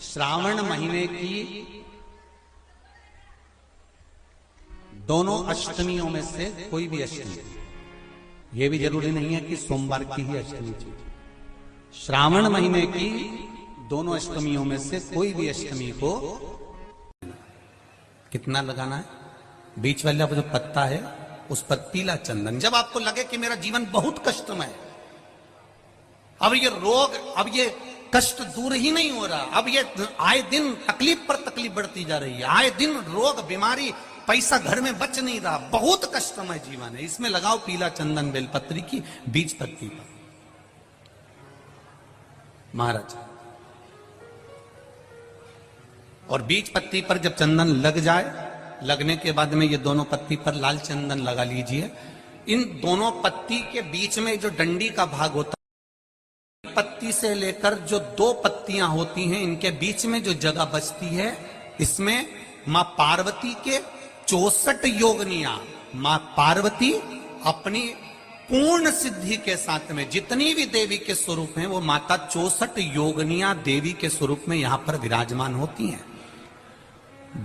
श्रावण महीने की दोनों अष्टमियों में से कोई भी अष्टमी, यह भी जरूरी नहीं है कि सोमवार की ही अष्टमी चाहिए। श्रावण महीने की दोनों अष्टमियों में से कोई भी अष्टमी को कितना लगाना है? बीच वाला जो पत्ता है उस पर पीला चंदन। जब आपको लगे कि मेरा जीवन बहुत कष्टमय है, अब ये रोग, अब ये कष्ट दूर ही नहीं हो रहा, अब ये आए दिन तकलीफ पर तकलीफ बढ़ती जा रही है, आए दिन रोग बीमारी, पैसा घर में बच नहीं रहा, बहुत कष्टमय जीवन है, इसमें लगाओ पीला चंदन बेलपत्री की बीज पत्ती पर। महाराज, और बीज पत्ती पर जब चंदन लग जाए, लगने के बाद में ये दोनों पत्ती पर लाल चंदन लगा लीजिए। इन दोनों पत्ती के बीच में जो डंडी का भाग होता है, पत्ती से लेकर जो दो पत्तियां होती हैं, इनके बीच में जो जगह बचती है, इसमें मां पार्वती के 64 योगनियां, मां पार्वती अपनी पूर्ण सिद्धि के साथ में जितनी भी देवी के स्वरूप हैं, वो माता 64 योगनियां देवी के स्वरूप में यहां पर विराजमान होती हैं।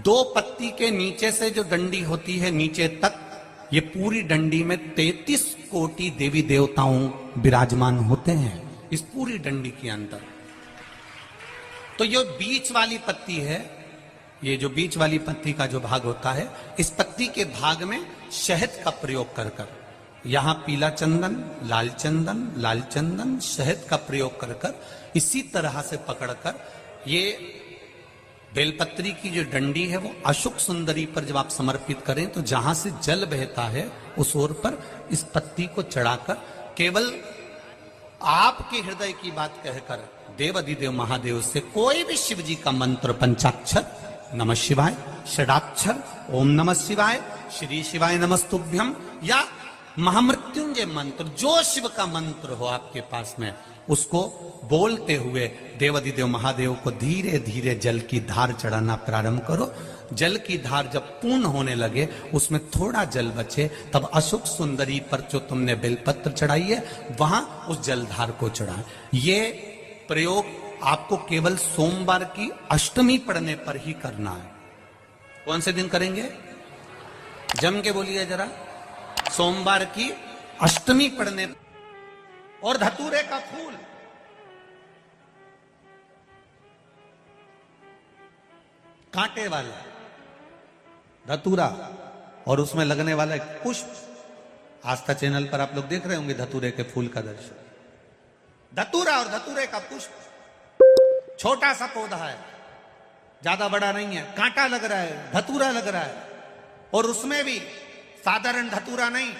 दो पत्ती के नीचे से जो डंडी होती है नीचे तक, ये पूरी डंडी में 33 कोटि देवी देवताओं विराजमान होते हैं इस पूरी डंडी के अंदर। तो ये बीच वाली पत्ती है, ये जो बीच वाली पत्ती का जो भाग होता है, इस पत्ती के भाग में शहद का प्रयोग कर कर, यहां पीला चंदन, लाल चंदन, शहद का प्रयोग कर कर, इसी तरह से पकड़कर ये बेलपत्री की जो डंडी है वो अशुक सुंदरी पर जब आप समर्पित करें, तो जहां से जल बहता है उस ओर पर इस पत्ती को चढ़ाकर केवल आपके हृदय की बात कहकर देवाधिदेव महादेव से कोई भी शिव जी का मंत्र, पंचाक्षर नमः शिवाय, षडाक्षर ओम नमः शिवाय, श्री शिवाय नमस्तुभ्यम, या महामृत्युंजय मंत्र, जो शिव का मंत्र हो आपके पास में, उसको बोलते हुए देवाधिदेव महादेव को धीरे धीरे जल की धार चढ़ाना प्रारंभ करो। जल की धार जब पूर्ण होने लगे, उसमें थोड़ा जल बचे, तब अशुक सुंदरी पर जो तुमने बेलपत्र चढ़ाई है, वहां उस जलधार को चढ़ाए। ये प्रयोग आपको केवल सोमवार की अष्टमी पढ़ने पर ही करना है। कौन से दिन करेंगे? जम के बोलिए जरा। सोमवार की अष्टमी पढ़ने। और धतूरे का फूल, कांटे वाला धतूरा, और उसमें लगने वाला एक पुष्प। आस्था चैनल पर आप लोग देख रहे होंगे धतूरे के फूल का दर्शन। धतूरा और धतूरे का पुष्प, छोटा सा पौधा है, ज्यादा बड़ा नहीं है, कांटा लग रहा है, धतूरा लग रहा है, और उसमें भी साधारण धतूरा नहीं,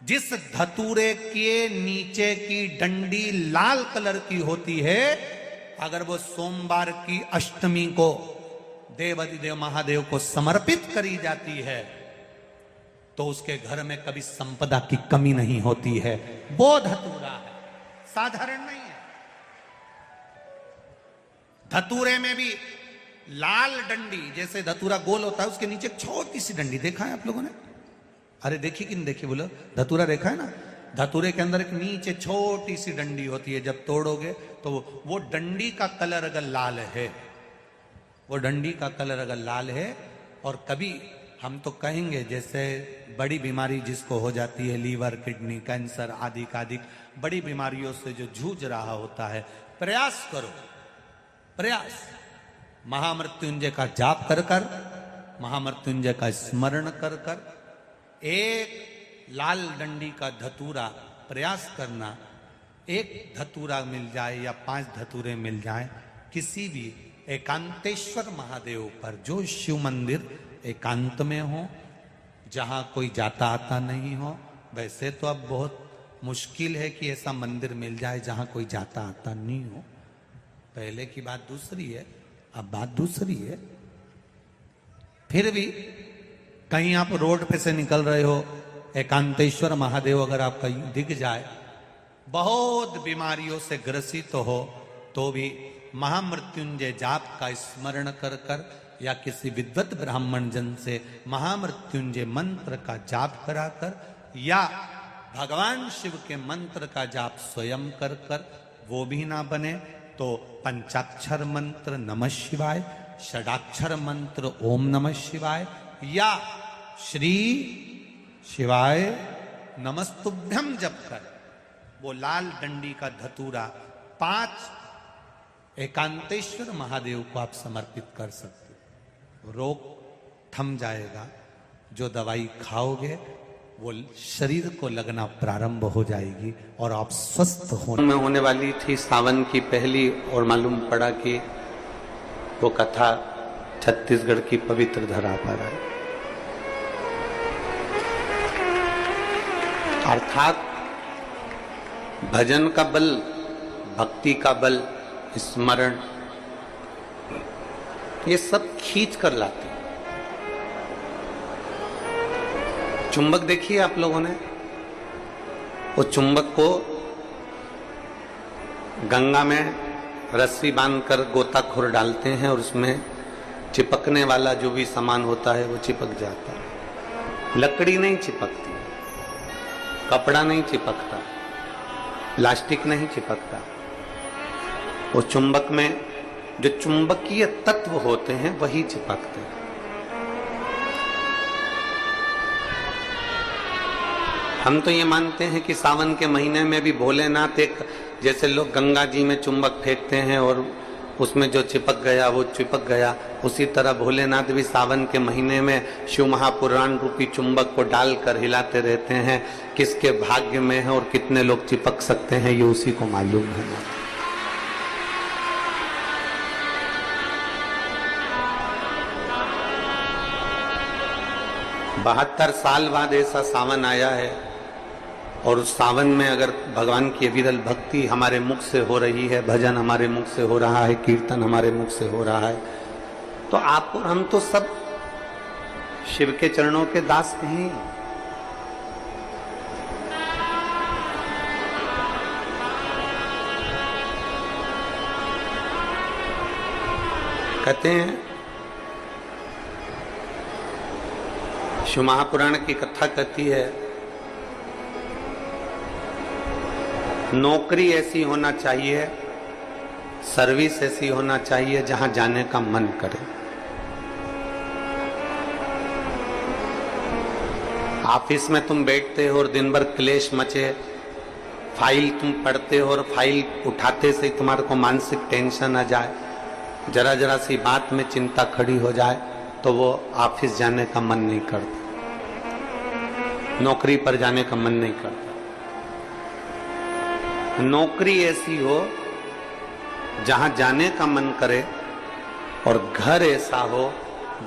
जिस धतूरे के नीचे की डंडी लाल कलर की होती है, अगर वो सोमवार की अष्टमी को देवाधिदेव महादेव को समर्पित करी जाती है, तो उसके घर में कभी संपदा की कमी नहीं होती है। वो धतूरा है, साधारण नहीं है। धतूरे में भी लाल डंडी, जैसे धतूरा गोल होता है, उसके नीचे एक छोटी सी डंडी, देखा है आप लोगों ने? अरे देखी कि नहीं देखी? बोलो, धतूरा देखा है ना? धतूरे के अंदर एक नीचे छोटी सी डंडी होती है, जब तोड़ोगे तो वो डंडी का कलर अगर लाल है, वो डंडी का कलर अगर लाल है, और कभी हम तो कहेंगे जैसे बड़ी बीमारी जिसको हो जाती है, लीवर, किडनी, कैंसर आदि का बड़ी बीमारियों से जो जूझ रहा होता है, प्रयास करो, प्रयास महामृत्युंजय का जाप कर कर, महामृत्युंजय का स्मरण कर कर, एक लाल डंडी का धतूरा प्रयास करना। एक धतूरा मिल जाए या 5 धतूरे मिल जाए, किसी भी एकांतेश्वर महादेव पर, जो शिव मंदिर एकांत में हो, जहां कोई जाता आता नहीं हो। वैसे तो अब बहुत मुश्किल है कि ऐसा मंदिर मिल जाए जहां कोई जाता आता नहीं हो। पहले की बात दूसरी है, अब बात दूसरी है। फिर भी कहीं आप रोड पे से निकल रहे हो, एकांतेश्वर महादेव अगर आपका दिख जाए, बहुत बीमारियों से ग्रसित हो, तो भी महामृत्युंजय जाप का स्मरण कर कर, या किसी विद्वत ब्राह्मण जन से महामृत्युंजय मंत्र का जाप कराकर, या भगवान शिव के मंत्र का जाप स्वयं कर कर, वो भी ना बने तो पंचाक्षर मंत्र नमः शिवाय, षडाक्षर मंत्र ओम नमः शिवाय या श्री शिवाय नमस्तुभ्यम जप कर वो लाल डंडी का धतूरा 5 एकांतेश्वर महादेव को आप समर्पित कर सकते हो। रोग थम जाएगा, जो दवाई खाओगे वो शरीर को लगना प्रारंभ हो जाएगी और आप स्वस्थ होने वाली थी सावन की पहली, और मालूम पड़ा कि वो कथा छत्तीसगढ़ की पवित्र धरा पर है। अर्थात भजन का बल, भक्ति का बल, स्मरण, ये सब खींच कर लाते। चुंबक देखिए आप लोगों ने, वो चुंबक को गंगा में रस्सी बांधकर गोताखोर डालते हैं और उसमें चिपकने वाला जो भी सामान होता है वो चिपक जाता है। लकड़ी नहीं चिपकती, कपड़ा नहीं चिपकता, प्लास्टिक नहीं चिपकता। वो चुंबक में जो चुंबकीय तत्व होते हैं वही चिपकते हैं। हम तो ये मानते हैं कि सावन के महीने में भी भोलेनाथ एक, जैसे लोग गंगा जी में चुंबक फेंकते हैं और उसमें जो चिपक गया वो चिपक गया, उसी तरह भोलेनाथ भी सावन के महीने में शिव महापुराण रूपी चुंबक को डालकर हिलाते रहते हैं। किसके भाग्य में है और कितने लोग चिपक सकते हैं ये उसी को मालूम है। 72 साल बाद ऐसा सावन आया है, और उस सावन में अगर भगवान की विरल भक्ति हमारे मुख से हो रही है, भजन हमारे मुख से हो रहा है, कीर्तन हमारे मुख से हो रहा है, तो आप और हम तो सब शिव के चरणों के दास हैं। कहते हैं, शिव महापुराण की कथा कहती है, नौकरी ऐसी होना चाहिए, सर्विस ऐसी होना चाहिए जहां जाने का मन करे। ऑफिस में तुम बैठते हो और दिन भर क्लेश मचे, फाइल तुम पढ़ते हो और फाइल उठाते से तुम्हारे को मानसिक टेंशन आ जाए, जरा जरा सी बात में चिंता खड़ी हो जाए, तो वो ऑफिस जाने का मन नहीं करता, नौकरी पर जाने का मन नहीं करता। नौकरी ऐसी हो जहां जाने का मन करे, और घर ऐसा हो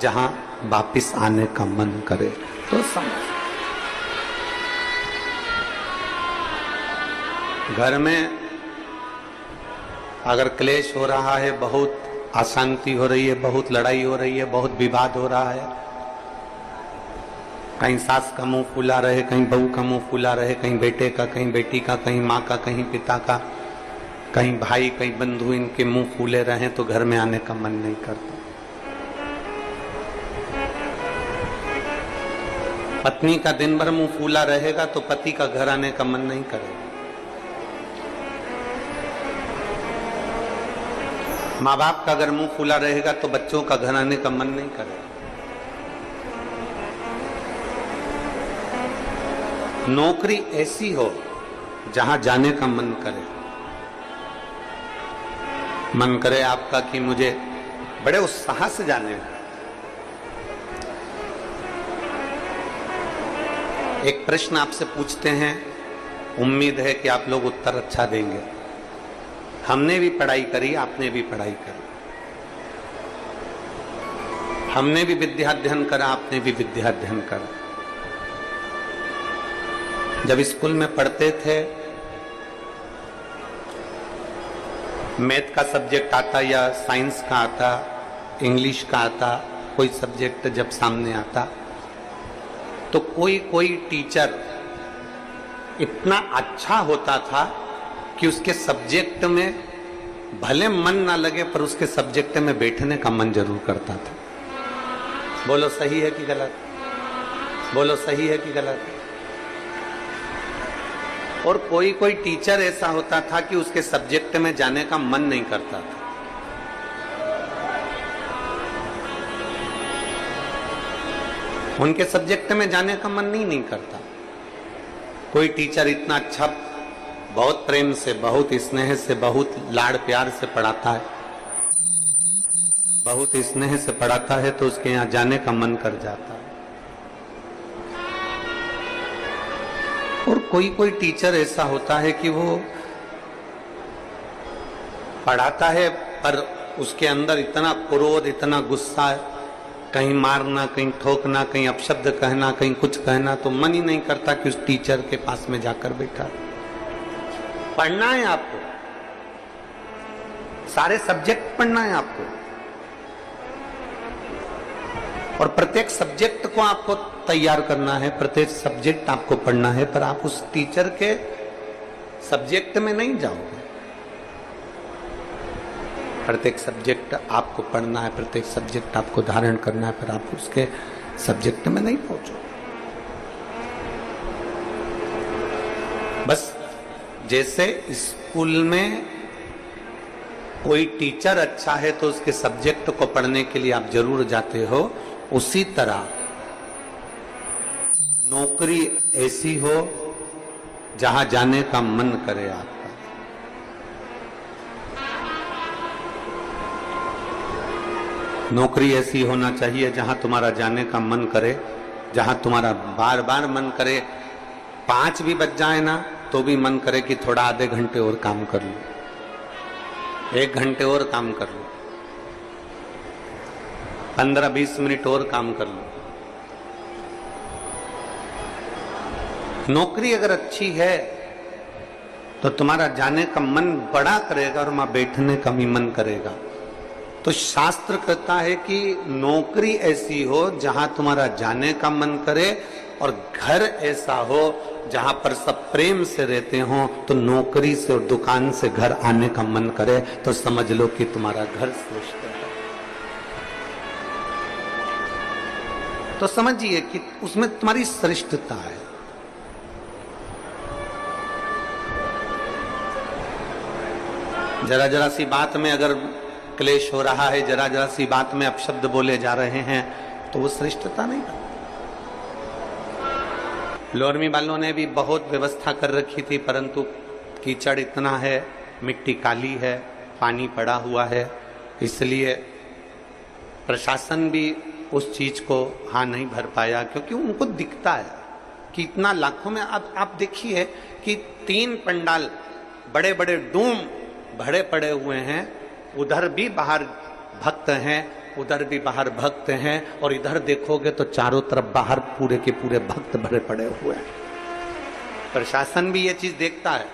जहां वापिस आने का मन करे। तो समझ, घर में अगर क्लेश हो रहा है, बहुत अशांति हो रही है, बहुत लड़ाई हो रही है, बहुत विवाद हो रहा है, कहीं सास का मुंह फूला रहे, कहीं बहू का मुंह फूला रहे, कहीं बेटे का, कहीं बेटी का, कहीं माँ का, कहीं पिता का, कहीं भाई, कहीं बंधु, इनके मुंह फूले रहे तो घर में आने का मन नहीं करता। पत्नी का दिन भर मुंह फूला रहेगा तो पति का घर आने का मन नहीं करेगा। माँ बाप का अगर मुंह फूला रहेगा तो बच्चों का घर आने का मन नहीं करेगा। नौकरी ऐसी हो जहां जाने का मन करे, मन करे आपका कि मुझे बड़े उत्साह से जाने का। एक प्रश्न आपसे पूछते हैं, उम्मीद है कि आप लोग उत्तर अच्छा देंगे। हमने भी पढ़ाई करी, आपने भी पढ़ाई करी, हमने भी विद्याध्ययन करा, आपने भी विद्याध्ययन करा। जब स्कूल में पढ़ते थे, मैथ का सब्जेक्ट आता या साइंस का आता, इंग्लिश का आता, कोई सब्जेक्ट जब सामने आता तो कोई कोई टीचर इतना अच्छा होता था कि उसके सब्जेक्ट में भले मन ना लगे पर उसके सब्जेक्ट में बैठने का मन जरूर करता था। बोलो सही है कि गलत? बोलो सही है कि गलत? और कोई कोई टीचर ऐसा होता था कि उसके सब्जेक्ट में जाने का मन नहीं करता था। उनके सब्जेक्ट में जाने का मन नहीं करता। कोई टीचर इतना अच्छा, बहुत प्रेम से, बहुत स्नेह से, बहुत लाड़ प्यार से पढ़ाता है, बहुत स्नेह से पढ़ाता है, तो उसके यहाँ जाने का मन कर जाता है। और कोई कोई टीचर ऐसा होता है कि वो पढ़ाता है पर उसके अंदर इतना क्रोध, इतना गुस्सा है, कहीं मारना, कहीं ठोकना, कहीं अपशब्द कहना, कहीं कुछ कहना, तो मन ही नहीं करता कि उस टीचर के पास में जाकर बैठा। पढ़ना है आपको, सारे सब्जेक्ट पढ़ना है आपको, और प्रत्येक सब्जेक्ट को आपको तैयार करना है, प्रत्येक सब्जेक्ट आपको पढ़ना है, पर आप उस टीचर के सब्जेक्ट में नहीं जाओगे। प्रत्येक सब्जेक्ट आपको पढ़ना है, प्रत्येक सब्जेक्ट आपको धारण करना है, पर आप उसके सब्जेक्ट में नहीं पहुंचोगे। बस जैसे स्कूल में कोई टीचर अच्छा है तो उसके सब्जेक्ट को पढ़ने के लिए आप जरूर जाते हो, उसी तरह नौकरी ऐसी हो जहां जाने का मन करे आपका। नौकरी ऐसी होना चाहिए जहां तुम्हारा जाने का मन करे, जहां तुम्हारा बार बार मन करे, 5 भी बज जाए ना तो भी मन करे कि थोड़ा आधे घंटे और काम कर लो, 1 घंटे और काम कर लो, 15-20 मिनट और काम कर लो। नौकरी अगर अच्छी है तो तुम्हारा जाने का मन बड़ा करेगा और वहां बैठने का भी मन करेगा। तो शास्त्र कहता है कि नौकरी ऐसी हो जहां तुम्हारा जाने का मन करे, और घर ऐसा हो जहां पर सब प्रेम से रहते हो, तो नौकरी से और दुकान से घर आने का मन करे, तो समझ लो कि तुम्हारा घर श्रेष्ठ है। तो समझिए कि उसमें तुम्हारी श्रेष्ठता है। जरा जरा सी बात में अगर क्लेश हो रहा है, जरा जरा सी बात में अपशब्द बोले जा रहे हैं, तो वो श्रेष्ठता नहीं है। लोरमी वालों ने भी बहुत व्यवस्था कर रखी थी, परंतु कीचड़ इतना है, मिट्टी काली है, पानी पड़ा हुआ है, इसलिए प्रशासन भी उस चीज को हाँ नहीं भर पाया, क्योंकि उनको दिखता है कि इतना लाखों में। अब आप देखिए कि 3 पंडाल बड़े बड़े डूम भरे पड़े हुए हैं, उधर भी बाहर भक्त हैं, उधर भी बाहर भक्त हैं, और इधर देखोगे तो चारों तरफ बाहर पूरे के पूरे भक्त भरे पड़े हुए हैं। प्रशासन भी ये चीज देखता है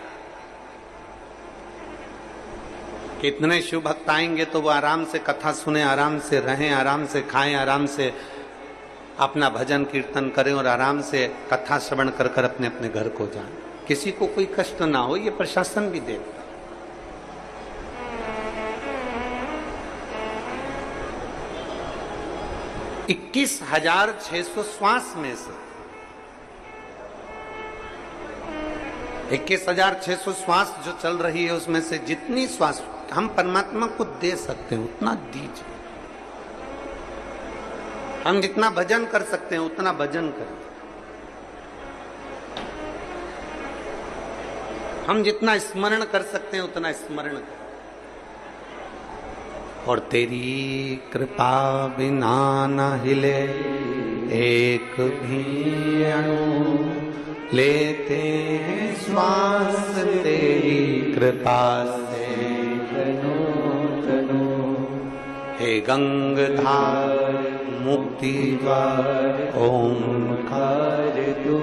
कि इतने शिव भक्त आएंगे तो वो आराम से कथा सुने, आराम से रहें, आराम से खाएं, आराम से अपना भजन कीर्तन करें, और आराम से कथा श्रवण कर कर अपने अपने घर को जाएं, किसी को कोई कष्ट ना हो। ये प्रशासन भी देखता। 21,600 श्वास में से 21,600 श्वास जो चल रही है, उसमें से जितनी श्वास हम परमात्मा को दे सकते हैं उतना दीजिए। हम जितना भजन कर सकते हैं उतना भजन करें, हम जितना स्मरण कर सकते हैं उतना स्मरण करें। और तेरी कृपा बिना न हिले एक भी अणु, लेते हैं श्वास तेरी कृपा से तनो तनो। हे गंगाधार मुक्ति द्वार ओंकार तू,